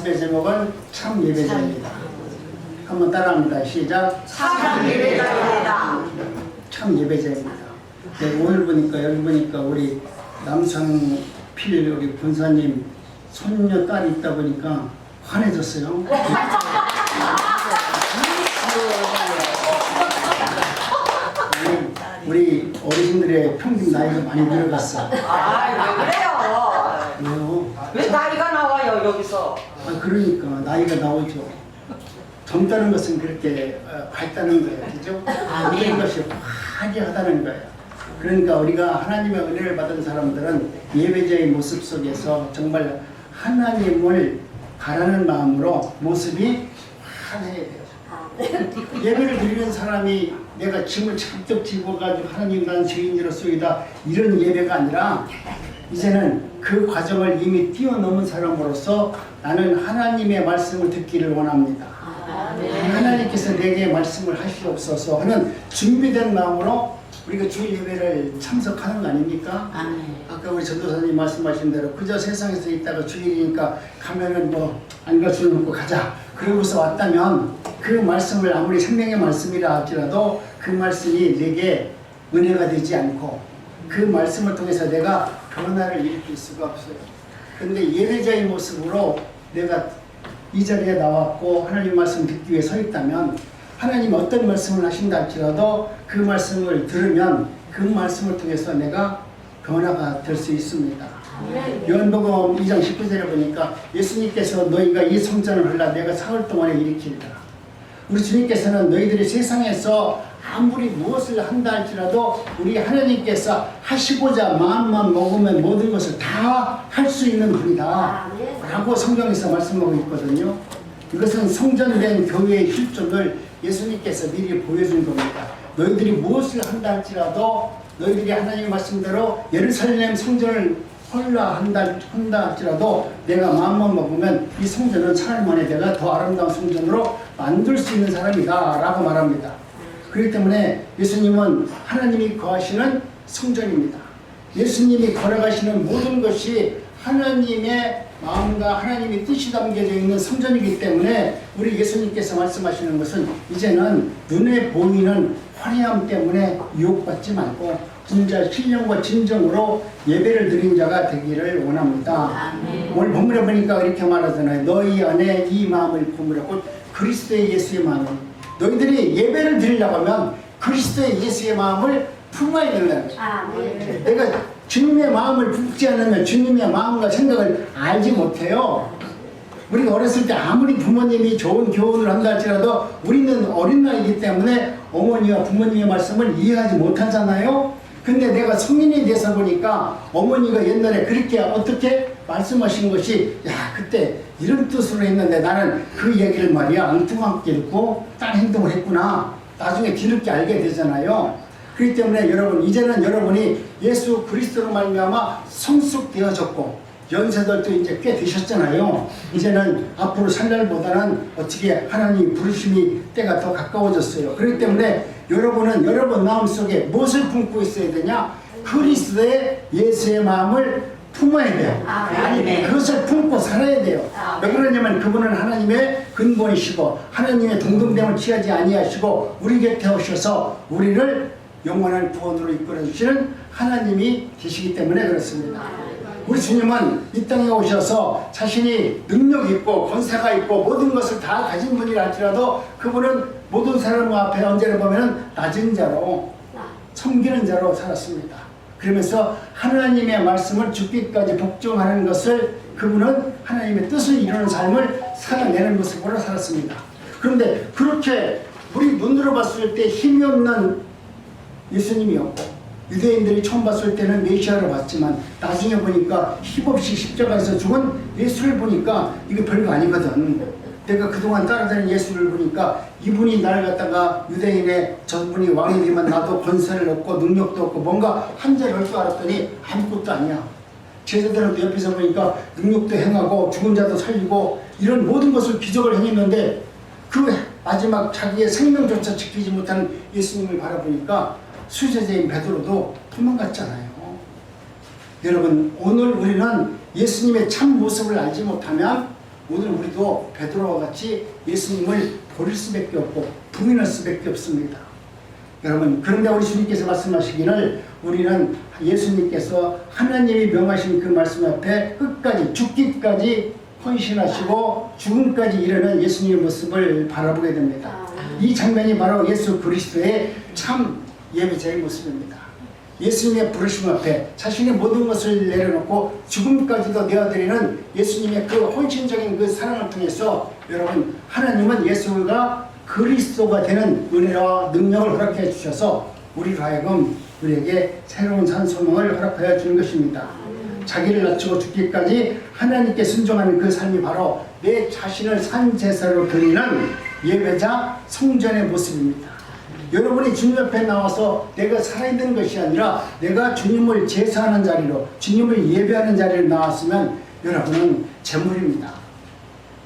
말씀의 제목은 참 예배자입니다. 한번 따라합니다. 시작. 참 예배자입니다. 참 예배자입니다. 네, 오늘 보니까 여기 보니까 우리 남상필 우리 권사님 손녀 딸이 있다 보니까 환해졌어요. 우리 어르신들의 평균 나이가 많이 늘어갔어. 왜 그래요? 왜요? 왜 나이가 나와요 여기서? 그러니까 나이가 나오죠. 젊다는 것은 그렇게 밝다는 거예요. 그죠? 모든 것이 화려하다는 거예요. 그러니까 우리가 하나님의 은혜를 받은 사람들은 예배자의 모습 속에서 정말 하나님을 바라는 마음으로 모습이 환해야 돼요. 예배를 드리는 사람이 내가 짐을 잔뜩 지고 가지고 하나님 난 죄인으로서이다 이런 예배가 아니라 이제는 그 과정을 이미 뛰어넘은 사람으로서 나는 하나님의 말씀을 듣기를 원합니다. 하나님께서 내게 말씀을 하시옵소서 하는 준비된 마음으로 우리가 주일 예배를 참석하는 거 아닙니까? 아까 우리 전도사님 말씀하신 대로 그저 세상에서 있다가 주일이니까 가면은 뭐 안 갈 수는 없고 가자 그러고서 왔다면 그 말씀을 아무리 생명의 말씀이라 할지라도 그 말씀이 내게 은혜가 되지 않고 그 말씀을 통해서 내가 변화를 일으킬 수가 없어요. 그런데 예배자의 모습으로 내가 이 자리에 나왔고 하나님 말씀 듣기 위해 서 있다면 하나님 어떤 말씀을 하신다 할지라도 그 말씀을 들으면 그 말씀을 통해서 내가 변화가 될 수 있습니다. 요한복음 2장 19절에 보니까 예수님께서 너희가 이 성전을 헐라 내가 사흘 동안에 일으키리라. 우리 주님께서는 너희들이 세상에서 아무리 무엇을 한다 할지라도 우리 하나님께서 하시고자 마음만 먹으면 모든 것을 다 할 수 있는 분이다 라고 성경에서 말씀하고 있거든요. 이것은 성전된 교회의 실존을 예수님께서 미리 보여준 겁니다. 너희들이 무엇을 한다 할지라도 너희들이 하나님의 말씀대로 예루살렘 성전을 한다 할지라도 내가 마음만 먹으면 이 성전은 사흘 만에 내가 더 아름다운 성전으로 만들 수 있는 사람이다 라고 말합니다. 그렇기 때문에 예수님은 하나님이 거하시는 성전입니다. 예수님이 걸어가시는 모든 것이 하나님의 마음과 하나님의 뜻이 담겨져 있는 성전이기 때문에 우리 예수님께서 말씀하시는 것은 이제는 눈에 보이는 화려함 때문에 유혹받지 말고 진짜 신령과 진정으로 예배를 드린 자가 되기를 원합니다. 오늘 본문에 보니까 이렇게 말하잖아요. 너희 안에 이 마음을 품으라고 그리스도의 예수의 마음을 너희들이 예배를 드리려고 하면 그리스도의 예수의 마음을 품어야 된다는 거예요. 내가 주님의 마음을 품지 않으면 주님의 마음과 생각을 알지 못해요. 우리가 어렸을 때 아무리 부모님이 좋은 교훈을 한다 할지라도 우리는 어린 나이이기 때문에 어머니와 부모님의 말씀을 이해하지 못하잖아요. 근데 내가 성인이 돼서 보니까 어머니가 옛날에 그렇게 어떻게 말씀하신 것이 야 그때 이런 뜻으로 했는데 나는 그 얘기를 말이야 엉뚱하게 듣고 딴 행동을 했구나 나중에 뒤늦게 알게 되잖아요. 그렇기 때문에 여러분 이제는 여러분이 예수 그리스도로 말미암아 성숙되어졌고 연세들도 이제 꽤 되셨잖아요. 이제는 앞으로 살 날보다는 어떻게 하나님 부르심이 때가 더 가까워졌어요. 그렇기 때문에 여러분은 여러분 마음속에 무엇을 품고 있어야 되냐? 그리스도의 예수의 마음을 품어야 돼요. 그것을 품고 살아야 돼요. 왜 그러냐면 그분은 하나님의 근본이시고 하나님의 동등됨을 취하지 아니하시고 우리 곁에 오셔서 우리를 영원한 구원으로 이끌어 주시는 하나님이 계시기 때문에 그렇습니다. 우리 주님은 이 땅에 오셔서 자신이 능력 있고 권세가 있고 모든 것을 다 가진 분이라 할지라도 그분은 모든 사람 앞에 언제나 보면 낮은 자로 섬기는 자로 살았습니다. 그러면서 하나님의 말씀을 죽기까지 복종하는 것을 그분은 하나님의 뜻을 이루는 삶을 살아내는 모습으로 살았습니다. 그런데 그렇게 우리 눈으로 봤을 때 힘이 없는 예수님이었고 유대인들이 처음 봤을 때는 메시아를 봤지만 나중에 보니까 힘없이 십자가에서 죽은 예수를 보니까 이게 별거 아니거든. 내가 그동안 따라다닌 예수를 보니까 이분이 나를 갖다가 유대인의 저분이 왕이 되면 나도 권세를 얻고 능력도 얻고 뭔가 한 자리 할 줄 알았더니 아무것도 아니야. 제자들은 옆에서 보니까 능력도 행하고 죽은 자도 살리고 이런 모든 것을 기적을 행했는데 그 마지막 자기의 생명조차 지키지 못하는 예수님을 바라보니까 수제자인 베드로도 도망갔잖아요. 여러분 오늘 우리는 예수님의 참 모습을 알지 못하면 오늘 우리도 베드로와 같이 예수님을 버릴 수밖에 없고 부인할 수밖에 없습니다. 여러분, 그런데 우리 주님께서 말씀하시기를 우리는 예수님께서 하나님이 명하신 그 말씀 앞에 끝까지 죽기까지 헌신하시고 죽음까지 이르는 예수님의 모습을 바라보게 됩니다. 이 장면이 바로 예수 그리스도의 참 예배자의 모습입니다. 예수님의 부르심 앞에 자신의 모든 것을 내려놓고 죽음까지도 내어드리는 예수님의 그 헌신적인 그 사랑을 통해서 여러분, 하나님은 예수가 그리스도가 되는 은혜와 능력을 허락해 주셔서 우리로 하여금 우리에게 새로운 산 소망을 허락하여 주는 것입니다. 자기를 낮추고 죽기까지 하나님께 순종하는 그 삶이 바로 내 자신을 산 제사로 드리는 예배자 성전의 모습입니다. 여러분이 주님 앞에 나와서 내가 살아있는 것이 아니라 내가 주님을 제사하는 자리로, 주님을 예배하는 자리로 나왔으면 여러분은 제물입니다.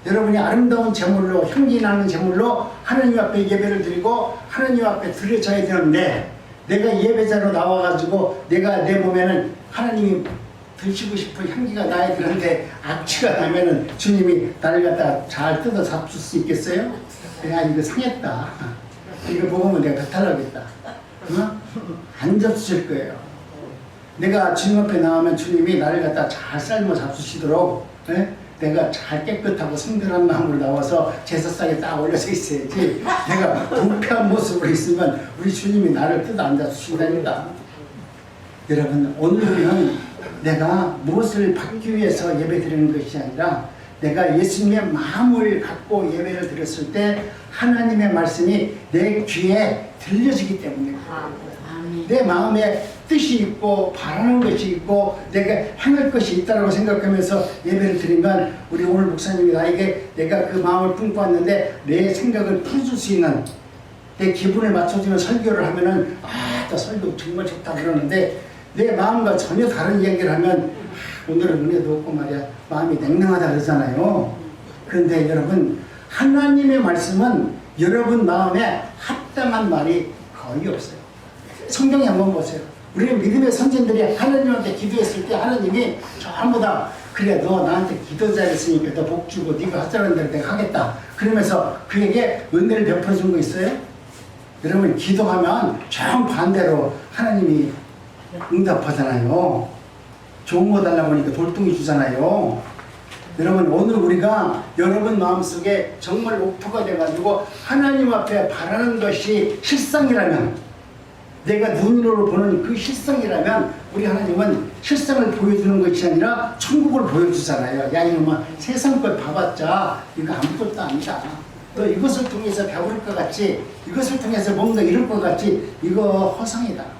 여러분이 아름다운 제물로, 향기 나는 제물로 하나님 앞에 예배를 드리고 하나님 앞에 드려져야 되는데, 내가 예배자로 나와가지고 내가 내 몸에는 하나님이 드시고 싶은 향기가 나야 되는데 악취가 나면은 주님이 나를 갖다 잘 뜯어 잡술 수 있겠어요? 야, 이거 상했다. 이거 먹으면 내가 배탈나겠다. 어? 안 잡수실 거예요. 내가 주님 앞에 나오면 주님이 나를 갖다 잘 삶아 잡수시도록, 내가 잘 깨끗하고 성결한 마음으로 나와서 제사상에 딱 올려서 있어야지, 내가 부패한 모습으로 있으면 우리 주님이 나를 뜯어 안 잡수신다니까. 여러분, 오늘 우리는 내가 무엇을 받기 위해서 예배 드리는 것이 아니라 내가 예수님의 마음을 갖고 예배를 드렸을 때 하나님의 말씀이 내 귀에 들려지기 때문입니다. 내 마음에 뜻이 있고 바라는 것이 있고 내가 행할 것이 있다고 생각하면서 예배를 드리면, 우리 오늘 목사님이 나에게 내가 그 마음을 품고 왔는데 내 생각을 풀어줄 수 있는, 내 기분을 맞춰주는 설교를 하면은 저 설교 정말 좋다 그러는데, 내 마음과 전혀 다른 이야기를 하면 오늘은 은혜도 없고 말이야, 마음이 냉랭하다 그러잖아요. 그런데 여러분, 하나님의 말씀은 여러분 마음에 합당한 말이 거의 없어요. 성경에 한번 보세요. 우리는 믿음의 선진들이 하나님한테 기도했을 때 하나님이 전부 다, 그래 너 나한테 기도 잘했으니까 너 복 주고 네가 하자는 대로 내가 하겠다 그러면서 그에게 은혜를 베풀어 준 거 있어요? 여러분, 기도하면 정반대로 하나님이 응답하잖아요. 좋은 거 달라고 하니까 돌덩이 주잖아요. 여러분, 오늘 우리가 여러분 마음속에 정말 옥토가 돼가지고 하나님 앞에 바라는 것이 실상이라면, 내가 눈으로 보는 그 실상이라면, 우리 하나님은 실상을 보여주는 것이 아니라 천국을 보여주잖아요. 야, 이놈아, 세상 것 봐봤자 이거 아무것도 아니다. 너 이것을 통해서 배울 것 같지, 이것을 통해서 뭔가 이룰 것 같지, 이거 허상이다.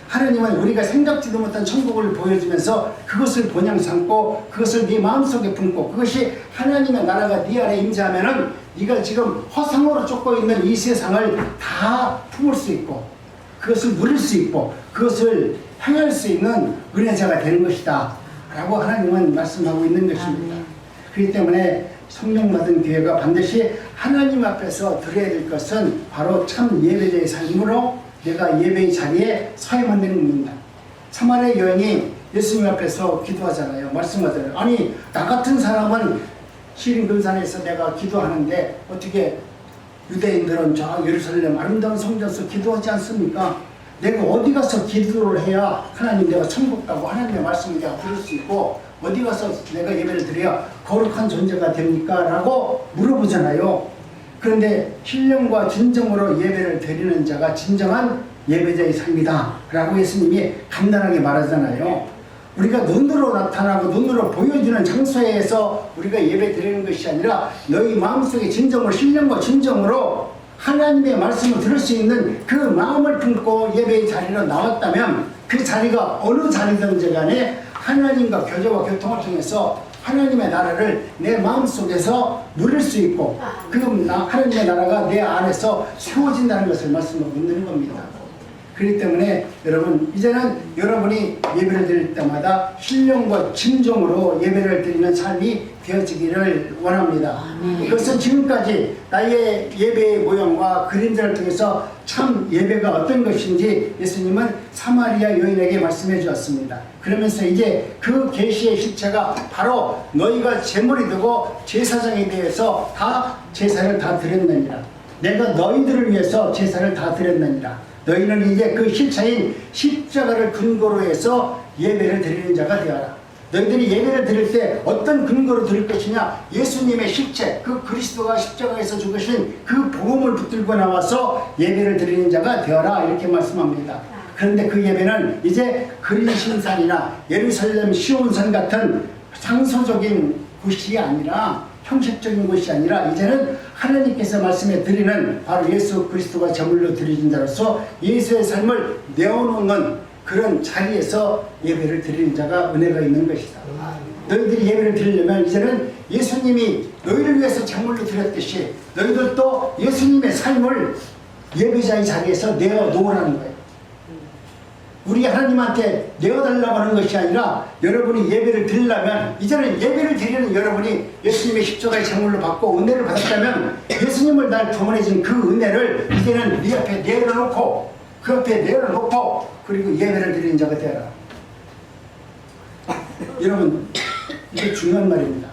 하나님은 우리가 생각지도 못한 천국을 보여주면서 그것을 본향 삼고 그것을 네 마음속에 품고 그것이 하나님의 나라가 네 안에 임재하면은 네가 지금 허상으로 쫓고 있는 이 세상을 다 품을 수 있고 그것을 누릴 수 있고 그것을 행할 수 있는 은혜자가 되는 것이다 라고 하나님은 말씀하고 있는 것입니다. 그렇기 때문에 성령 받은 교회가 반드시 하나님 앞에서 드려야 될 것은 바로 참 예배자의 삶으로 내가 예배의 자리에 서야만 되는 겁니다. 사마리아 여인이 예수님 앞에서 기도하잖아요. 말씀하잖아요. 아니, 나 같은 사람은 시린 금산에서 내가 기도하는데 어떻게 유대인들은 저 예루살렘 아름다운 성전에서 기도하지 않습니까? 내가 어디 가서 기도를 해야 하나님 내가 천국 가고 하나님의 말씀을 내가 들을 수 있고 어디 가서 내가 예배를 드려야 거룩한 존재가 됩니까? 라고 물어보잖아요. 그런데 신령과 진정으로 예배를 드리는 자가 진정한 예배자의 삶이다 라고 예수님이 간단하게 말하잖아요. 우리가 눈으로 나타나고 눈으로 보여주는 장소에서 우리가 예배 드리는 것이 아니라 너희 마음속에 진정으로 신령과 진정으로 하나님의 말씀을 들을 수 있는 그 마음을 품고 예배의 자리로 나왔다면 그 자리가 어느 자리든지 간에 하나님과 교제와 교통을 통해서 하나님의 나라를 내 마음속에서 누릴 수 있고 그럼 하나님의 나라가 내 안에서 세워진다는 것을 말씀하고 있는 겁니다. 그렇기 때문에 여러분 이제는 여러분이 예배를 드릴 때마다 신령과 진정으로 예배를 드리는 삶이 되어지기를 원합니다. 이것은 지금까지 나의 예배의 모양과 그림자를 통해서 참 예배가 어떤 것인지 예수님은 사마리아 여인에게 말씀해 주었습니다. 그러면서 이제 그 계시의 실체가 바로 너희가 제물이 되고 제사장에 대해서 다 제사를 다 드렸느니라. 내가 너희들을 위해서 제사를 다 드렸느니라. 너희는 이제 그 실체인 십자가를 근거로 해서 예배를 드리는 자가 되어라. 너희들이 예배를 드릴 때 어떤 근거로 드릴 것이냐? 예수님의 실체, 그 그리스도가 십자가에서 죽으신 그 복음을 붙들고 나와서 예배를 드리는 자가 되어라 이렇게 말씀합니다. 그런데 그 예배는 이제 그리신산이나 예루살렘 시온산 같은 상소적인 곳이 아니라 형식적인 것이 아니라 이제는 하나님께서 말씀해 드리는 바로 예수 그리스도가 제물로 드리는 자로서 예수의 삶을 내어놓는 그런 자리에서 예배를 드리는 자가 은혜가 있는 것이다. 너희들이 예배를 드리려면 이제는 예수님이 너희를 위해서 제물로 드렸듯이 너희들도 예수님의 삶을 예배자의 자리에서 내어놓으라는 거예요. 우리 하나님한테 내어달라고 하는 것이 아니라 여러분이 예배를 드리려면 이제는 예배를 드리는 여러분이 예수님의 십자가의 제물로 받고 은혜를 받았다면 예수님을 날 주문해준 그 은혜를 이제는 네 앞에 내려놓고 그 앞에 내려놓고 그리고 예배를 드리는 자가 되어라. 여러분 이게 중요한 말입니다.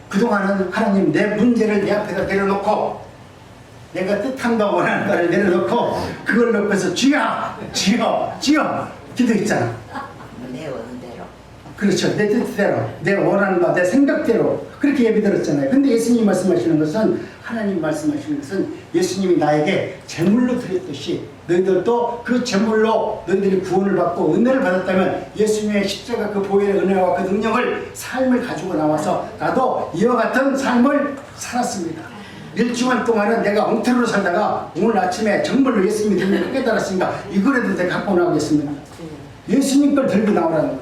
그동안은 하나님 내 문제를 내 앞에다 내려놓고 내가 뜻한 바 원하는 바를 내려놓고 그걸 놓고서 주여 주여 주여 기도했잖아. 내 원대로. 그렇죠. 내 뜻대로 내 원하는 바 내 생각대로 그렇게 예배 드렸잖아요. 근데 예수님이 말씀하시는 것은 하나님 말씀하시는 것은 예수님이 나에게 제물로 드렸듯이 너희들도 그 제물로 너희들이 구원을 받고 은혜를 받았다면 예수님의 십자가 그 보혈의 은혜와 그 능력을 삶을 가지고 나와서 나도 이와 같은 삶을 살았습니다. 일주일 동안은 내가 엉터리로 살다가 오늘 아침에 정말로 예수님이 들리고 깨달았으니까 이거라도 내가 갖고 나오겠습니다. 예수님 걸 들고 나오라는 거예요.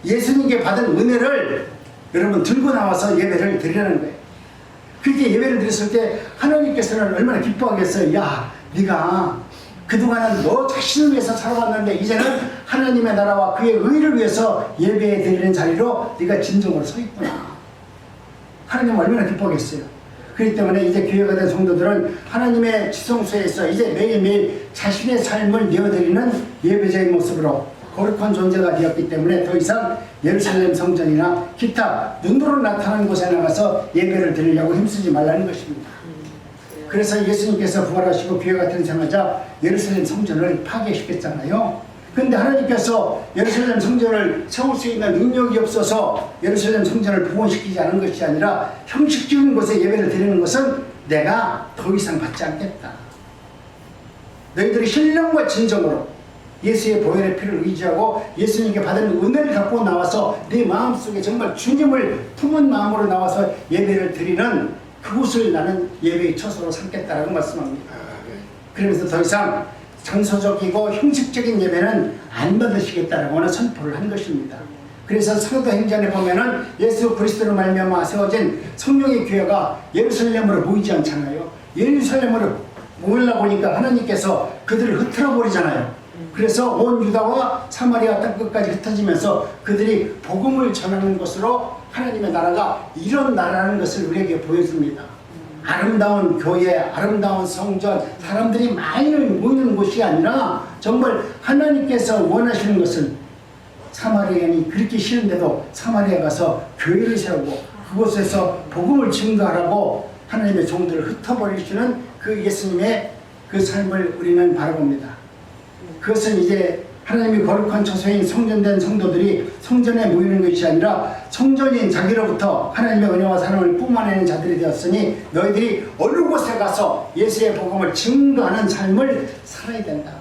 예수님께 받은 은혜를 여러분 들고 나와서 예배를 드리라는 거예요. 그렇게 예배를 드렸을 때 하나님께서는 얼마나 기뻐하겠어요. 야, 네가 그동안은 너 자신을 위해서 살아왔는데 이제는 하나님의 나라와 그의 의를 위해서 예배 드리는 자리로 네가 진정으로 서 있구나. 하나님 얼마나 기뻐하겠어요. 그렇기 때문에 이제 교회가 된 성도들은 하나님의 지성소에서 이제 매일매일 자신의 삶을 내어드리는 예배자의 모습으로 거룩한 존재가 되었기 때문에 더 이상 예루살렘 성전이나 기타 눈으로 나타나는 곳에 나가서 예배를 드리려고 힘쓰지 말라는 것입니다. 그래서 예수님께서 부활하시고 교회가 탄생하자 예루살렘 성전을 파괴시켰잖아요. 그런데 하나님께서 예루살렘 성전을 세울 수 있는 능력이 없어서 예루살렘 성전을 복원시키지 않은 것이 아니라 형식적인 곳에 예배를 드리는 것은 내가 더 이상 받지 않겠다. 너희들이 신령과 진정으로 예수의 보혈의 피를 의지하고 예수님께 받은 은혜를 갖고 나와서 네 마음속에 정말 주님을 품은 마음으로 나와서 예배를 드리는 그곳을 나는 예배의 처소로 삼겠다라고 말씀합니다. 그러면서 더 이상 장소적이고 형식적인 예배는 안 받으시겠다라고 하는 선포를 한 것입니다. 그래서 사도행전에 보면은 예수 그리스도로 말미암아 세워진 성령의 교회가 예루살렘으로 모이지 않잖아요. 예루살렘으로 모이려 보니까 하나님께서 그들을 흩어져 버리잖아요. 그래서 온 유다와 사마리아 땅 끝까지 흩어지면서 그들이 복음을 전하는 것으로 하나님의 나라가 이런 나라라는 것을 우리에게 보여줍니다. 아름다운 교회, 아름다운 성전, 사람들이 많이 모이는 곳이 아니라 정말 하나님께서 원하시는 것은 사마리아인이 그렇게 싫은데도 사마리아 가서 교회를 세우고 그곳에서 복음을 증거하라고 하나님의 종들을 흩어버리시는 그 예수님의 그 삶을 우리는 바라봅니다. 그것은 이제 하나님이 거룩한 처소인 성전된 성도들이 성전에 모이는 것이 아니라 성전인 자기로부터 하나님의 은혜와 사랑을 뿜어내는 자들이 되었으니 너희들이 어느 곳에 가서 예수의 복음을 증거하는 삶을 살아야 된다.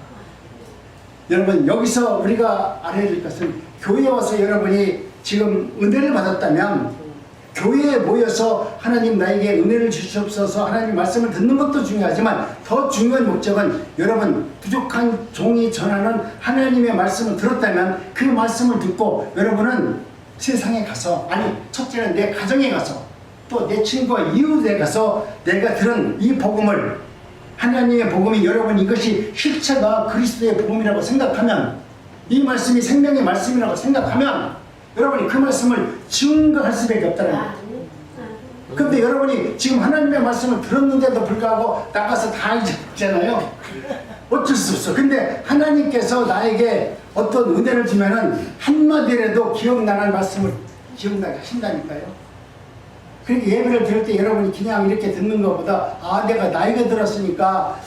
여러분 여기서 우리가 알아야 될 것은 교회에 와서 여러분이 지금 은혜를 받았다면 교회에 모여서 하나님 나에게 은혜를 주시옵소서 하나님 말씀을 듣는 것도 중요하지만 더 중요한 목적은 여러분 부족한 종이 전하는 하나님의 말씀을 들었다면 그 말씀을 듣고 여러분은 세상에 가서 아니 첫째는 내 가정에 가서 또 내 친구와 이웃에 가서 내가 들은 이 복음을 하나님의 복음이 여러분 이것이 실체가 그리스도의 복음이라고 생각하면, 이 말씀이 생명의 말씀이라고 생각하면 여러분이 그 말씀을 증거할 수밖에 없다는 거예요. 근데 여러분이 지금 하나님의 말씀을 들었는데도 불구하고 나가서 다 잊었잖아요. 어쩔 수 없어. 근데 하나님께서 나에게 어떤 은혜를 주면은 한마디라도 기억나는 말씀을 기억나게 하신다니까요. 그러니까 예배를 들을 때 여러분이 그냥 이렇게 듣는 것보다, 아, 내가 나이가 들었으니까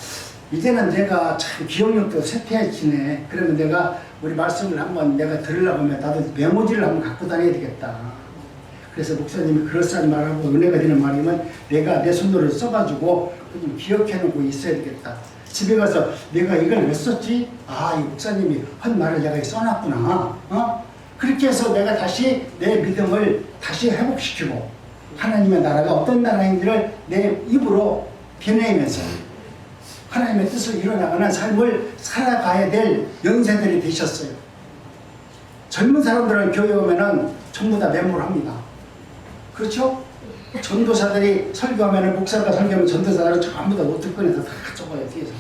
이제는 내가 참 기억력도 쇠퇴해지네. 그러면 내가 우리 말씀을 한번 내가 들으려고 하면 나도 메모지를 한번 갖고 다녀야 되겠다. 그래서 목사님이 그럴싸한 말하고 은혜가 되는 말이면 내가 내 손으로 써가지고 좀 기억해놓고 있어야 되겠다. 집에 가서 내가 이걸 왜 썼지? 아, 이 목사님이 한 말을 내가 써놨구나. 그렇게 해서 내가 다시 내 믿음을 다시 회복시키고 하나님의 나라가 어떤 나라인지를 내 입으로 변해면서 하나님의 뜻을 이뤄나가는 삶을 살아가야 될 연세들이 되셨어요. 젊은 사람들은 교회 오면은 전부 다 메모를 합니다. 그렇죠? 전도사들이 설교하면, 목사가 설교하면 전도사들은 전부 다 노트 꺼내서 다 적어요, 뒤에서.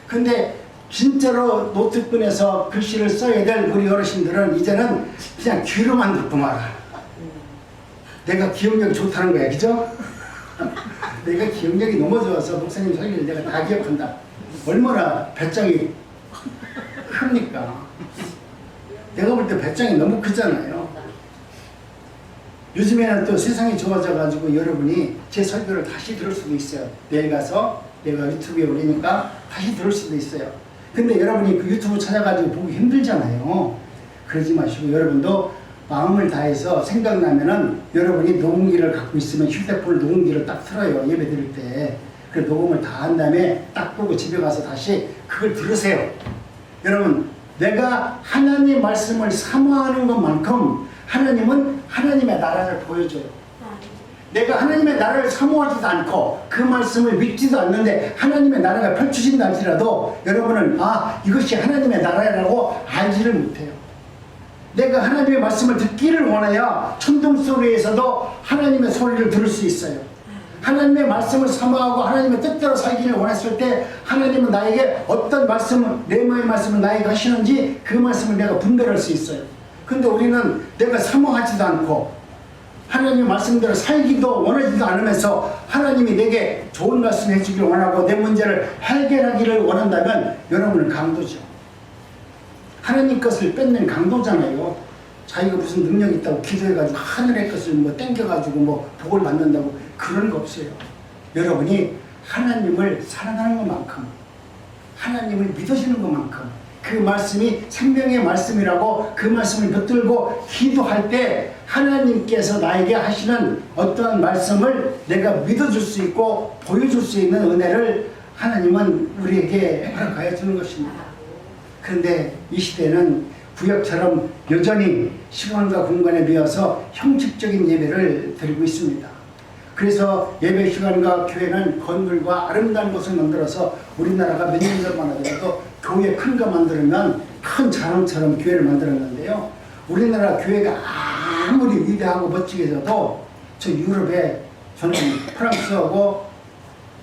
근데 진짜로 노트 꺼내서 글씨를 써야 될 우리 어르신들은 이제는 그냥 귀로만 듣고 말아. 내가 기억력이 좋다는 거야, 그죠? 내가 기억력이 너무 좋아서 목사님 설교를 내가 다 기억한다. 얼마나 배짱이 큽니까? 내가 볼 때 배짱이 너무 크잖아요. 요즘에는 또 세상이 좋아져가지고 여러분이 제 설교를 다시 들을 수도 있어요. 내일 가서 내가 유튜브에 올리니까 다시 들을 수도 있어요. 근데 여러분이 그 유튜브 찾아가지고 보기 힘들잖아요. 그러지 마시고 여러분도 마음을 다해서 생각나면은 여러분이 녹음기를 갖고 있으면 휴대폰 녹음기를 딱 틀어요. 예배 드릴 때. 그 녹음을 다 한 다음에 딱 보고 집에 가서 다시 그걸 들으세요. 여러분, 내가 하나님 말씀을 사모하는 것만큼 하나님은 하나님의 나라를 보여줘요. 내가 하나님의 나라를 사모하지도 않고 그 말씀을 믿지도 않는데 하나님의 나라가 펼쳐진다 할지라도 여러분은 아, 이것이 하나님의 나라라고 알지를 못해요. 내가 하나님의 말씀을 듣기를 원해야 천둥 소리에서도 하나님의 소리를 들을 수 있어요. 하나님의 말씀을 사모하고 하나님의 뜻대로 살기를 원했을 때 하나님은 나에게 어떤 말씀을, 레마의 말씀을 나에게 하시는지 그 말씀을 내가 분별할 수 있어요. 근데 우리는 내가 사모하지도 않고 하나님의 말씀대로 살기도 원하지도 않으면서 하나님이 내게 좋은 말씀 해주기를 원하고 내 문제를 해결하기를 원한다면 여러분은 강도죠. 하나님 것을 뺏는 강도잖아요. 자기가 무슨 능력이 있다고 기도해가지고 하늘의 것을 뭐 땡겨가지고 뭐 복을 받는다고 그런 거 없어요. 여러분이 하나님을 사랑하는 것만큼, 하나님을 믿으시는 것만큼 그 말씀이 생명의 말씀이라고 그 말씀을 붙들고 기도할 때 하나님께서 나에게 하시는 어떠한 말씀을 내가 믿어줄 수 있고 보여줄 수 있는 은혜를 하나님은 우리에게 허락하여 주는 것입니다. 그런데 이 시대는 구역처럼 여전히 시간과 공간에 비어서 형식적인 예배를 드리고 있습니다. 그래서 예배 시간과 교회는 건물과 아름다운 곳을 만들어서 우리나라가 몇 년 전만 하더라도 교회 큰 거 만들면 큰 자랑처럼 교회를 만들었는데요. 우리나라 교회가 아무리 위대하고 멋지게 져도 저 유럽에 저는 프랑스하고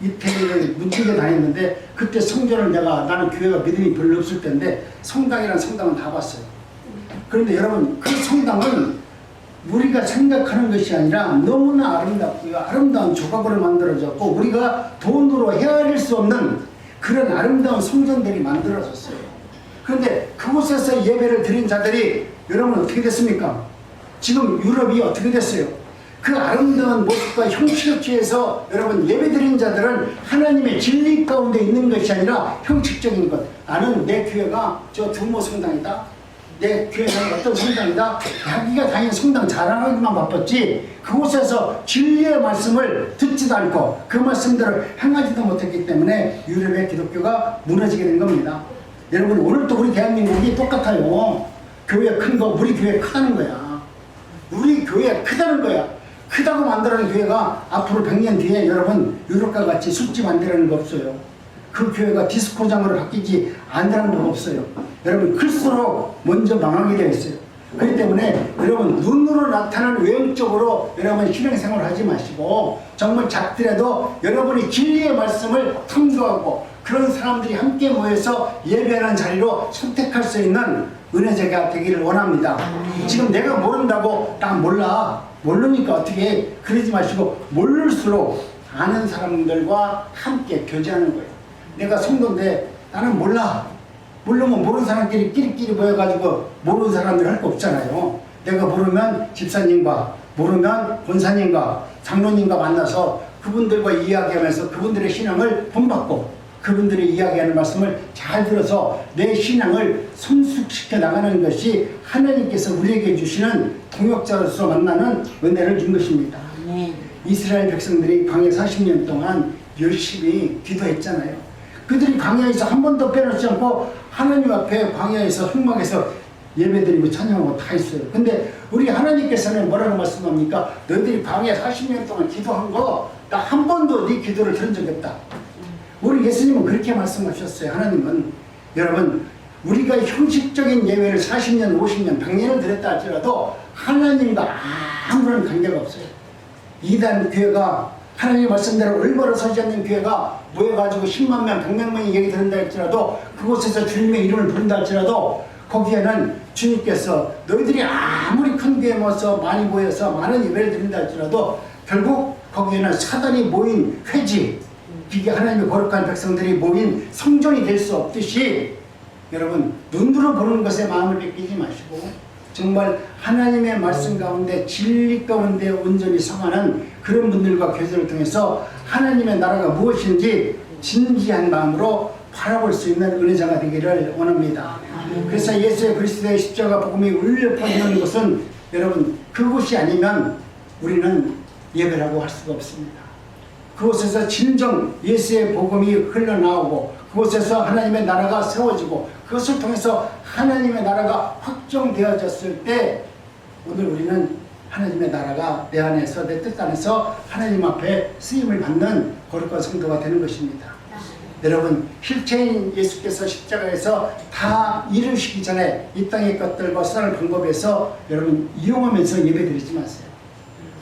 이태리를 문지게 다녔는데 그때 성전을 나는 교회가 믿음이 별로 없을 때인데 성당이란 성당은 다 봤어요. 그런데 여러분 그 성당은 우리가 생각하는 것이 아니라 너무나 아름답고요. 아름다운 조각으로 만들어졌고 우리가 돈으로 헤아릴 수 없는 그런 아름다운 성전들이 만들어졌어요. 그런데 그곳에서 예배를 드린 자들이 여러분 어떻게 됐습니까? 지금 유럽이 어떻게 됐어요? 그 아름다운 모습과 형식에 취해서 여러분 예배드린 자들은 하나님의 진리 가운데 있는 것이 아니라 형식적인 것. 나는 내 교회가 저 두모 성당이다. 내 교회는 어떤 성당이다. 자기가 다니는 성당 자랑하기만 바빴지 그곳에서 진리의 말씀을 듣지도 않고 그 말씀대로 행하지도 못했기 때문에 유럽의 기독교가 무너지게 된 겁니다. 여러분 오늘도 우리 대한민국이 똑같아요. 교회 큰 거 우리 교회 크다는 거야. 우리 교회 크다는 거야. 크다고 만들어낸 교회가 앞으로 100년 뒤에 여러분 유럽과 같이 숲지 만들어내는 거 없어요. 그 교회가 디스코장으로 바뀌지 않는다는 거 없어요. 여러분 클수록 먼저 망하게 되어 있어요. 그렇기 때문에 여러분 눈으로 나타나는 외형적으로 여러분 신앙생활을 하지 마시고 정말 작더라도 여러분이 진리의 말씀을 탐구하고 그런 사람들이 함께 모여서 예배하는 자리로 선택할 수 있는 은혜제가 되기를 원합니다. 지금 내가 모른다고 나 몰라, 모르니까 어떻게 해, 그러지 마시고 모를수록 아는 사람들과 함께 교제하는 거예요. 내가 성도인데 나는 몰라, 모르면 모르는 사람끼리 끼리끼리 모여가지고 모르는 사람들 할 거 없잖아요. 내가 모르면 집사님과, 모르면 권사님과 장로님과 만나서 그분들과 이야기하면서 그분들의 신앙을 본받고 그분들이 이야기하는 말씀을 잘 들어서 내 신앙을 성숙시켜 나가는 것이 하나님께서 우리에게 주시는 동역자로서 만나는 은혜를 준 것입니다. 이스라엘 백성들이 광야 40년 동안 열심히 기도했잖아요. 그들이 광야에서 한 번도 빼놓지 않고 하나님 앞에 광야에서 흑막에서 예배드리고 찬양하고 다 했어요. 근데 우리 하나님께서는 뭐라고 말씀합니까? 너희들이 광야 40년 동안 기도한 거 나 한 번도 네 기도를 들은 적이 없다. 우리 예수님은 그렇게 말씀하셨어요. 하나님은 여러분 우리가 형식적인 예배를 40년, 50년, 100년을 드렸다 할지라도 하나님과 아무런 관계가 없어요. 이단 교회가 하나님의 말씀대로 얼마나 서지 않는 교회가 모여가지고 10만 명, 100만 명이 얘기 들은다 할지라도 그곳에서 주님의 이름을 부른다 할지라도 거기에는 주님께서 너희들이 아무리 큰 교회에 모여서 많이 모여서 많은 예배를 드린다 할지라도 결국 거기에는 사단이 모인 회지, 이게 하나님의 거룩한 백성들이 모인 성전이 될 수 없듯이 여러분 눈으로 보는 것에 마음을 뺏기지 마시고 정말 하나님의 말씀 가운데 진리 가운데 온전히 성하는 그런 분들과 교제를 통해서 하나님의 나라가 무엇인지 진지한 마음으로 바라볼 수 있는 은혜자가 되기를 원합니다. 그래서 예수의 그리스도의 십자가 복음이 울려 퍼지는 것은 여러분 그곳이 아니면 우리는 예배라고 할 수가 없습니다. 그곳에서 진정 예수의 복음이 흘러나오고 그곳에서 하나님의 나라가 세워지고 그것을 통해서 하나님의 나라가 확정되어졌을 때 오늘 우리는 하나님의 나라가 내 안에서 내 뜻 안에서 하나님 앞에 쓰임을 받는 거룩한 성도가 되는 것입니다. 여러분 실체인 예수께서 십자가에서 다 이루시기 전에 이 땅의 것들과 수단을 방법에서 여러분 이용하면서 예배드리지 마세요.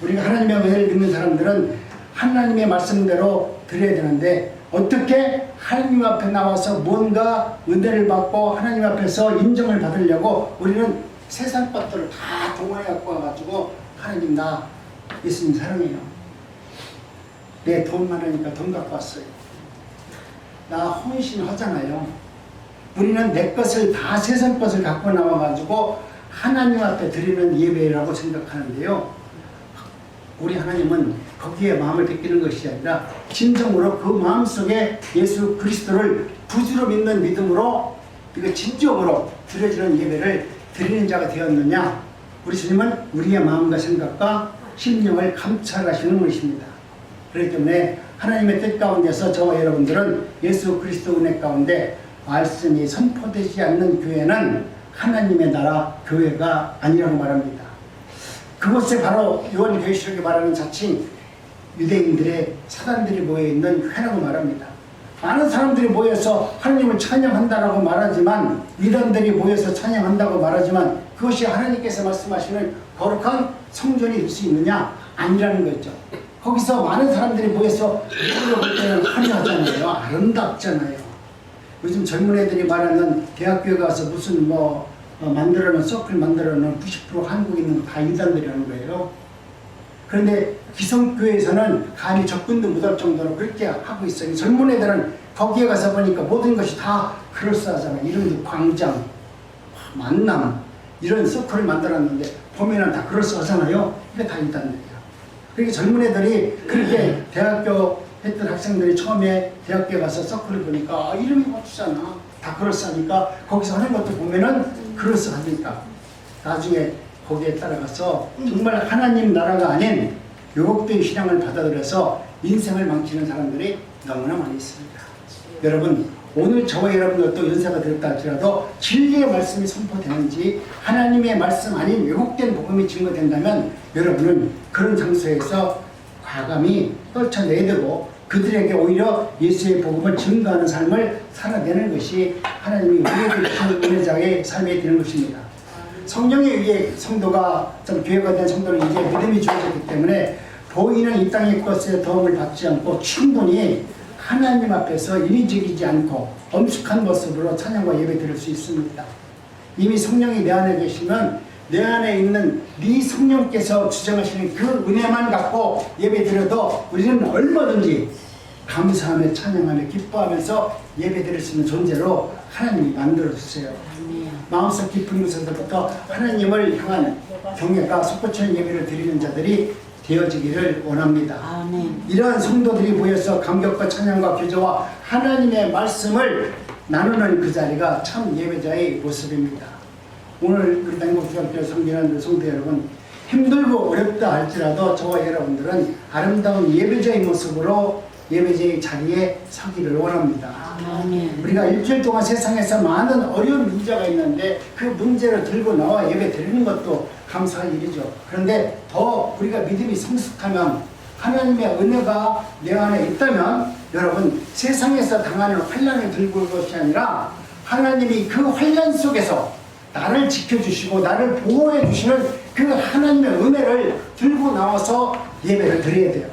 우리가 하나님의 은혜를 믿는 사람들은 하나님의 말씀대로 드려야 되는데 어떻게 하나님 앞에 나와서 뭔가 은혜를 받고 하나님 앞에서 인정을 받으려고 우리는 세상 것들을 다 동원해 갖고 와가지고 하나님 나 예수님 사랑해요. 내 돈 많으니까 돈 갖고 왔어요. 나 헌신하잖아요. 우리는 내 것을 다 세상 것을 갖고 나와가지고 하나님 앞에 드리는 예배라고 생각하는데요. 우리 하나님은 거기에 마음을 뺏기는 것이 아니라 진정으로 그 마음속에 예수 그리스도를 부지로 믿는 믿음으로 이거 진정으로 드려지는 예배를 드리는 자가 되었느냐. 우리 주님은 우리의 마음과 생각과 심령을 감찰하시는 분이십니다. 그렇기 때문에 하나님의 뜻 가운데서 저와 여러분들은 예수 그리스도 은혜 가운데 말씀이 선포되지 않는 교회는 하나님의 나라 교회가 아니라고 말합니다. 그곳에 바로 요한계시록에 말하는 자칭 유대인들의 사단들이 모여있는 회라고 말합니다. 많은 사람들이 모여서 하나님을 찬양한다라고 말하지만 이단들이 모여서 찬양한다고 말하지만 그것이 하나님께서 말씀하시는 거룩한 성전이 될 수 있느냐? 아니라는 거죠. 거기서 많은 사람들이 모여서 볼 때는 화려하잖아요. 아름답잖아요. 요즘 젊은 애들이 말하는 대학교에 가서 무슨 만들어놓은 서클 만들어놓은 90% 한국에 있는 다 이단들이라는 거예요. 그런데 기성교회에서는 감히 접근도 못할 정도로 그렇게 하고 있어요. 젊은 애들은 거기에 가서 보니까 모든 것이 다 그럴싸하잖아요. 이름도 광장, 만남 이런 서클을 만들었는데 보면은 다 그럴싸하잖아요. 이게 다 이단들이에요. 그러니까 젊은 애들이 그렇게 대학교 했던 학생들이 처음에 대학교에 가서 서클을 보니까 이름이 멋지잖아. 다 그럴싸하니까 거기서 하는 것도 보면은 그럴싸하니까 나중에 거기에 따라가서 정말 하나님 나라가 아닌 요곡된 신앙을 받아들여서 인생을 망치는 사람들이 너무나 많이 있습니다. 여러분 오늘 저와 여러분들도 연세가 되었다 할지라도 진리의 말씀이 선포되는지 하나님의 말씀 아닌 왜곡된 복음이 증거된다면 여러분은 그런 장소에서 과감히 떨쳐내되고 그들에게 오히려 예수의 복음을 증거하는 삶을 살아내는 것이 하나님이 우리에게 주신 은혜자의 삶이 되는 것입니다. 성령에 의해 성도가 교회가 된 성도는 이제 믿음이 주어졌기 때문에 보이는 이 땅의 것에 도움을 받지 않고 충분히 하나님 앞에서 인위적이지 않고 엄숙한 모습으로 찬양과 예배 드릴 수 있습니다. 이미 성령이 내 안에 계시면 내 안에 있는 네 성령께서 주장하시는 그 은혜만 갖고 예배 드려도 우리는 얼마든지 감사하며 찬양하며 기뻐하면서 예배 드릴 수 있는 존재로 하나님이 만들어주세요. 마음속 깊은 곳에서부터 하나님을 향한 경외가 솟구치는 예배를 드리는 자들이 되어지기를 원합니다. 아멘. 이러한 성도들이 모여서 감격과 찬양과 교제와 하나님의 말씀을 나누는 그 자리가 참 예배자의 모습입니다. 오늘 우리 당국중학교 성기하는 성도 여러분, 힘들고 어렵다 할지라도 저와 여러분들은 아름다운 예배자의 모습으로 예배자의 자리에 서기를 원합니다. 아멘. 우리가 일주일 동안 세상에서 많은 어려운 문제가 있는데 그 문제를 들고 나와 예배 드리는 것도 감사할 일이죠. 그런데 더 우리가 믿음이 성숙하면, 하나님의 은혜가 내 안에 있다면, 여러분 세상에서 당하는 환난을 들고 올 것이 아니라 하나님이 그 환난 속에서 나를 지켜주시고 나를 보호해 주시는 그 하나님의 은혜를 들고 나와서 예배를 드려야 돼요.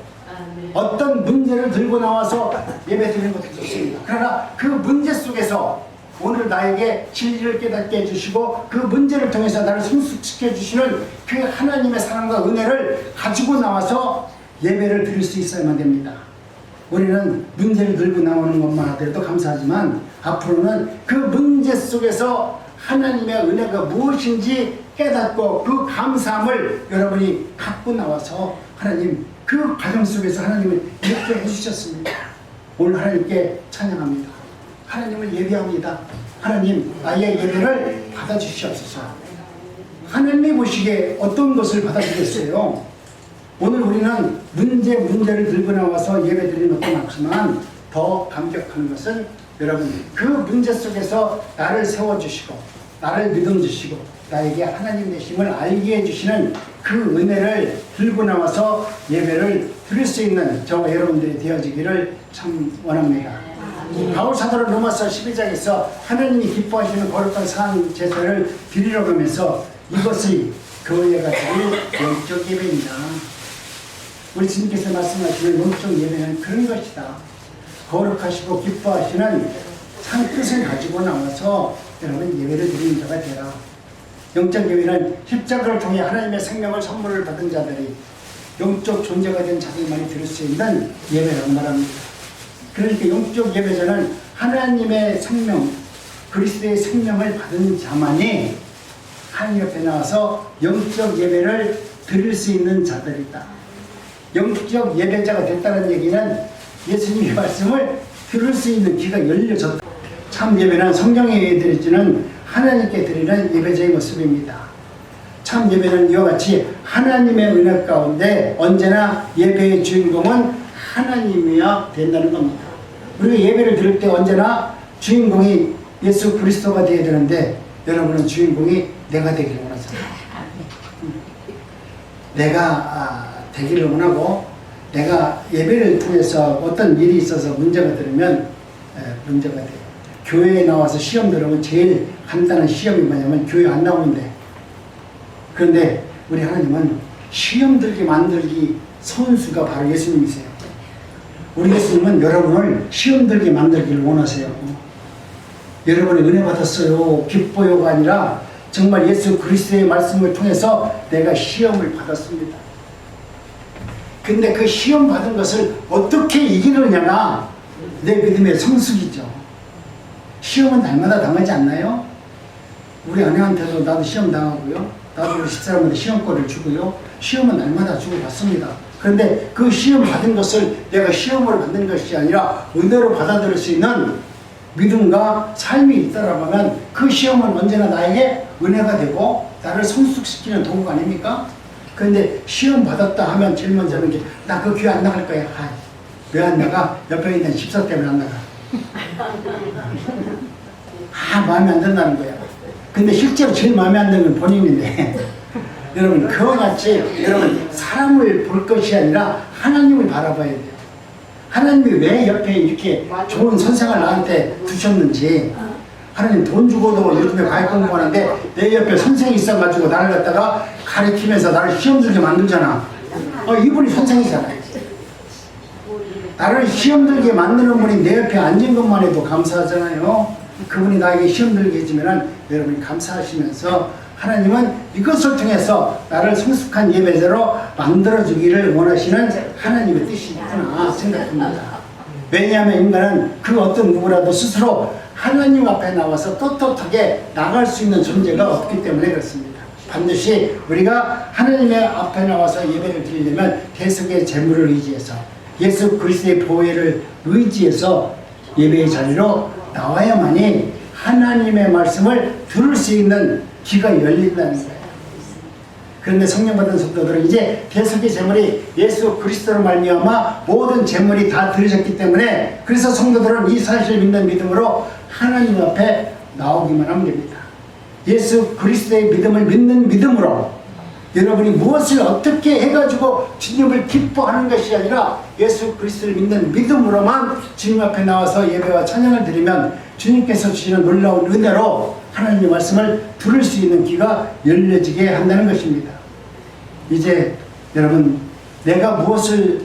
어떤 문제를 들고 나와서 예배 드리는 것도 좋습니다. 그러나 그 문제 속에서 오늘 나에게 진리를 깨닫게 해주시고 그 문제를 통해서 나를 성숙시켜 주시는 그 하나님의 사랑과 은혜를 가지고 나와서 예배를 드릴 수 있어야만 됩니다. 우리는 문제를 들고 나오는 것만 하더라도 감사하지만 앞으로는 그 문제 속에서 하나님의 은혜가 무엇인지 깨닫고 그 감사함을 여러분이 갖고 나와서 하나님, 그 과정 속에서 하나님을 이렇게 해주셨습니다. 오늘 하나님께 찬양합니다. 하나님을 예배합니다. 하나님, 나의 예배를 받아주시옵소서. 하나님이 보시기에 어떤 것을 받아주겠어요? 오늘 우리는 문제를 들고 나와서 예배 드리는 것도 맞지만 더 감격하는 것은 여러분, 그 문제 속에서 나를 세워주시고 나를 믿음주시고 나에게 하나님 되심을 알게 해주시는 그 은혜를 들고 나와서 예배를 드릴 수 있는 저와 여러분들이 되어지기를 참 원합니다. 바울 사도를 로마서 12장에서 하나님이 기뻐하시는 거룩한 산 제사를 드리려고 하면서 이것이 교회가 드릴 영적 예배입니다. 우리 주님께서 말씀하시는 영적 예배는 그런 것이다. 거룩하시고 기뻐하시는 산 뜻을 가지고 나와서 여러분 예배를 드리는 자가 되라. 영적 예배는 십자가를 통해 하나님의 생명을 선물을 받은 자들이 영적 존재가 된 자들만이 드릴 수 있는 예배라고 말합니다. 그러니까 영적 예배자는 하나님의 생명, 그리스도의 생명을 받은 자만이 하나님 옆에 나와서 영적 예배를 드릴 수 있는 자들이다. 영적 예배자가 됐다는 얘기는 예수님의 말씀을 들을 수 있는 귀가 열려졌다. 참 예배는 성경에 의해 드리지는 하나님께 드리는 예배자의 모습입니다. 참 예배는 이와 같이 하나님의 은혜 가운데 언제나 예배의 주인공은 하나님이어야 된다는 겁니다. 우리가 예배를 드릴 때 언제나 주인공이 예수 그리스도가 되어야 되는데 여러분은 주인공이 내가 되기를 원하잖아요. 내가 되기를 원하고 내가 예배를 통해서 어떤 일이 있어서 문제가 들으면 문제가 돼요. 교회에 나와서 시험 들으면 제일 간단한 시험이 뭐냐면 교회 안 나오는데, 그런데 우리 하나님은 시험 들게 만들기 선수가 바로 예수님이세요. 우리 예수님은 여러분을 시험 들게 만들기를 원하세요. 여러분이 은혜 받았어요, 기뻐요가 아니라 정말 예수 그리스도의 말씀을 통해서 내가 시험을 받았습니다. 근데 그 시험 받은 것을 어떻게 이기느냐가 내 믿음의 성숙이죠. 시험은 날마다 당하지 않나요? 우리 아내한테도 나도 시험 당하고요. 나도 우리 집사람한테 시험거리를 주고요. 시험은 날마다 주고 받습니다. 그런데 그 시험 받은 것을 내가 시험으로 받는 것이 아니라 은혜로 받아들일 수 있는 믿음과 삶이 있다라고 하면 그 시험은 언제나 나에게 은혜가 되고 나를 성숙시키는 도구가 아닙니까? 그런데 시험 받았다 하면 제일 먼저 하는 게 나 그 교회 안 나갈 거야. 왜 안 나가? 옆에 있는 집사 때문에 안 나가. 마음에 안 든다는 거야. 근데 실제로 제일 마음에 안 드는 건 본인인데 여러분 그와 같이 여러분 사람을 볼 것이 아니라 하나님을 바라봐야 돼요. 하나님이 왜 옆에 이렇게 좋은 선생을 나한테 두셨는지. 하나님 돈 주고도 요즘에 과외 공부하는데 내 옆에 선생이 있어가지고 나를 갖다가 가르치면서 나를 시험 들게 만들잖아. 이분이 선생이잖아요. 나를 시험 들게 만드는 분이 내 옆에 앉은 것만 해도 감사하잖아요. 그분이 나에게 시험 들게 해주면 여러분이 감사하시면서 하나님은 이것을 통해서 나를 성숙한 예배자로 만들어주기를 원하시는 하나님의 뜻이구나 생각합니다. 왜냐하면 인간은 그 어떤 누구라도 스스로 하나님 앞에 나와서 떳떳하게 나갈 수 있는 존재가 없기 때문에 그렇습니다. 반드시 우리가 하나님의 앞에 나와서 예배를 드리려면 대속의 제물을 의지해서 예수 그리스도의 보혈을 의지해서 예배의 자리로 나와야만이 하나님의 말씀을 들을 수 있는 귀가 열린다는 거예요. 그런데 성령 받은 성도들은 이제 대속의 제물이 예수 그리스도로 말미암아 모든 제물이 다 들으셨기 때문에 그래서 성도들은 이 사실을 믿는 믿음으로 하나님 앞에 나오기만 하면 됩니다. 예수 그리스도의 믿음을 믿는 믿음으로 여러분이 무엇을 어떻게 해가지고 주님을 기뻐하는 것이 아니라 예수 그리스도를 믿는 믿음으로만 주님 앞에 나와서 예배와 찬양을 드리면 주님께서 주시는 놀라운 은혜로 하나님의 말씀을 들을 수 있는 귀가 열려지게 한다는 것입니다. 이제 여러분 내가 무엇을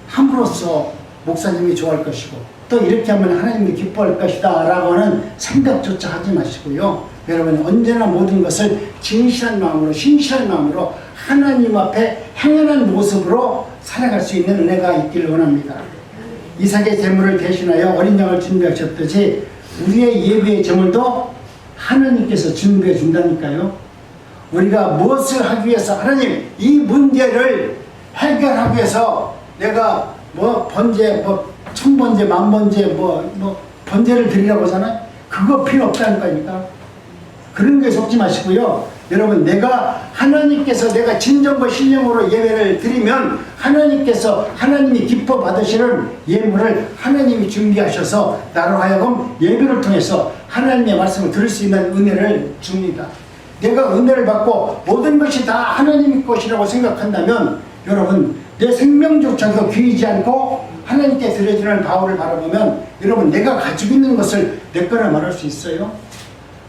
함으로써 목사님이 좋아할 것이고 또 이렇게 하면 하나님이 기뻐할 것이다 라고 하는 생각조차 하지 마시고요. 여러분 언제나 모든 것을 진실한 마음으로 신실한 마음으로 하나님 앞에 행하는 모습으로 살아갈 수 있는 은혜가 있기를 원합니다. 이삭의 제물을 대신하여 어린 양을 준비하셨듯이 우리의 예배의 제물도 하나님께서 준비해 준다니까요. 우리가 무엇을 하기 위해서 하나님 이 문제를 해결하기 위해서 내가 뭐 번제 뭐 천번제 만번제 번제를 드리라고 하잖아요. 그거 필요 없다는 거니까 그런 게 속지 마시고요. 여러분 내가 하나님께서 내가 진정과 신령으로 예배를 드리면 하나님께서 하나님이 기뻐 받으시는 예물을 하나님이 준비하셔서 나로 하여금 예배를 통해서 하나님의 말씀을 들을 수 있는 은혜를 줍니다. 내가 은혜를 받고 모든 것이 다 하나님의 것이라고 생각한다면 여러분 내 생명조차도 귀하지 않고 하나님께 드려지는 바울을 바라보면 여러분 내가 가지고 있는 것을 내 거라 말할 수 있어요?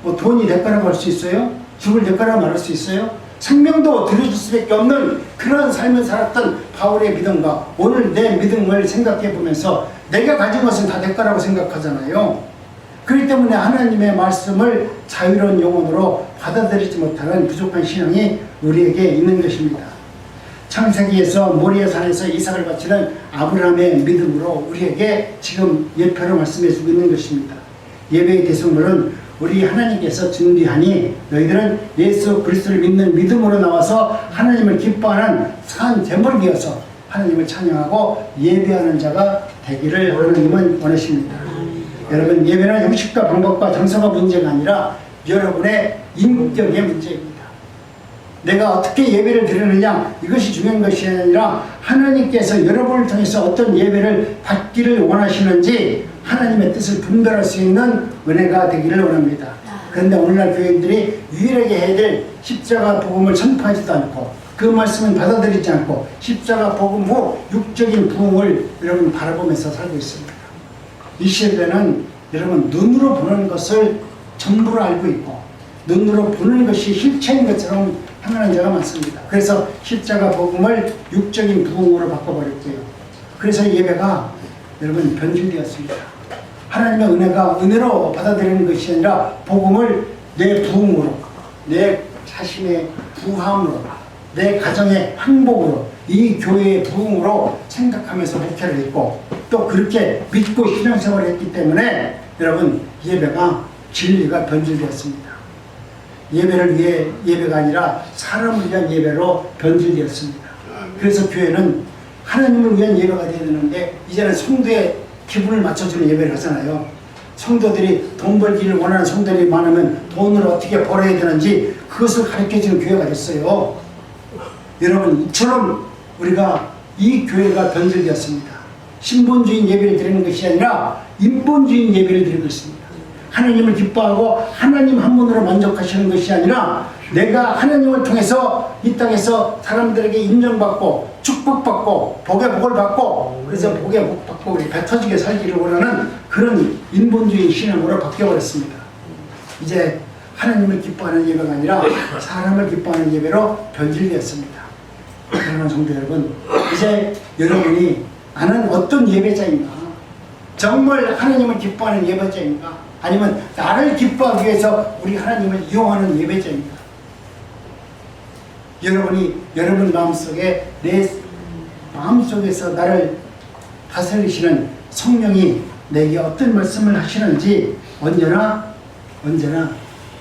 뭐 돈이 내 거라고 할 수 있어요? 죽을 내 거라고 말할 수 있어요? 생명도 드려줄 수밖에 없는 그런 삶을 살았던 바울의 믿음과 오늘 내 믿음을 생각해 보면서 내가 가진 것은 다 내 거라고 생각하잖아요. 그렇기 때문에 하나님의 말씀을 자유로운 영혼으로 받아들이지 못하는 부족한 신앙이 우리에게 있는 것입니다. 창세기에서 모리아 산에서 이삭을 바치는 아브라함의 믿음으로 우리에게 지금 예표로 말씀해 주고 있는 것입니다. 예배의 대성물은 우리 하나님께서 준비하니 너희들은 예수 그리스도를 믿는 믿음으로 나와서 하나님을 기뻐하는 산 제물이어서 하나님을 찬양하고 예배하는 자가 되기를 하나님은 원하십니다. 여러분 예배는 형식과 방법과 장소가 문제가 아니라 여러분의 인격의 문제입니다. 내가 어떻게 예배를 드리느냐 이것이 중요한 것이 아니라 하나님께서 여러분을 통해서 어떤 예배를 받기를 원하시는지 하나님의 뜻을 분별할 수 있는 은혜가 되기를 원합니다. 그런데 오늘날 교회들이 유일하게 해야 될 십자가 복음을 선포하지도 않고 그 말씀을 받아들이지 않고 십자가 복음 후 육적인 부흥을 여러분 바라보면서 살고 있습니다. 이 시대는 여러분 눈으로 보는 것을 전부로 알고 있고 눈으로 보는 것이 실체인 것처럼 행하는 자가 많습니다. 그래서 십자가 복음을 육적인 부흥으로 바꿔버렸고요. 그래서 예배가 여러분 변질되었습니다. 하나님의 은혜가 은혜로 받아들이는 것이 아니라 복음을 내 부흥으로 내 자신의 부함으로 내 가정의 행복으로 이 교회의 부흥으로 생각하면서 목회를 했고 또 그렇게 믿고 신앙생활을 했기 때문에 여러분 예배가 진리가 변질되었습니다. 예배를 위해 예배가 아니라 사람을 위한 예배로 변질되었습니다. 그래서 교회는 하나님을 위한 예배가 되어야 되는데 이제는 성도의 기분을 맞춰주는 예배를 하잖아요. 성도들이 돈 벌기를 원하는 성도들이 많으면 돈을 어떻게 벌어야 되는지 그것을 가르쳐주는 교회가 됐어요. 여러분 이처럼 우리가 이 교회가 변질되었습니다. 신본주의 예배를 드리는 것이 아니라 인본주의 예배를 드리고 있습니다. 하나님을 기뻐하고 하나님 한 분으로 만족하시는 것이 아니라 내가 하나님을 통해서 이 땅에서 사람들에게 인정받고 축복받고 복의 복을 받고 그래서 복의 복 받고 우리 배 터지게 살기를 원하는 그런 인본주의 신앙으로 바뀌어버렸습니다. 이제 하나님을 기뻐하는 예배가 아니라 사람을 기뻐하는 예배로 변질되었습니다. 사랑하는 성도 여러분, 이제 여러분이 나는 어떤 예배자인가? 정말 하나님을 기뻐하는 예배자인가? 아니면 나를 기뻐하기 위해서 우리 하나님을 이용하는 예배자인가? 여러분 마음속에 내 마음속에서 나를 다스리시는 성령이 내게 어떤 말씀을 하시는지 언제나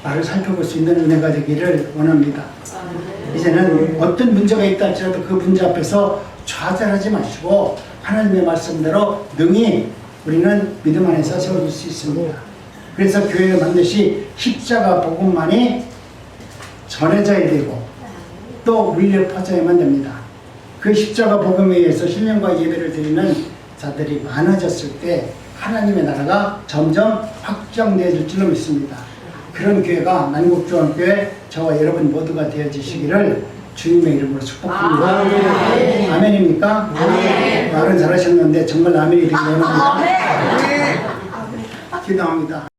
나를 살펴볼 수 있는 은혜가 되기를 원합니다. 이제는 어떤 문제가 있다 할지라도 그 문제 앞에서 좌절하지 마시고 하나님의 말씀대로 능히 우리는 믿음 안에서 세워질 수 있습니다. 그래서 교회는 반드시 십자가 복음만이 전해져야 되고 또 울려 퍼져야만 됩니다. 그 십자가 복음에 의해서 신령과 예배를 드리는 자들이 많아졌을 때 하나님의 나라가 점점 확장되어질 줄로 믿습니다. 그런 교회가 만국중앙교회 저와 여러분 모두가 되어지시기를 주님의 이름으로 축복합니다. 아멘입니까? 말은 잘하셨는데 정말 아멘이 되기 원합니다. 기도합니다.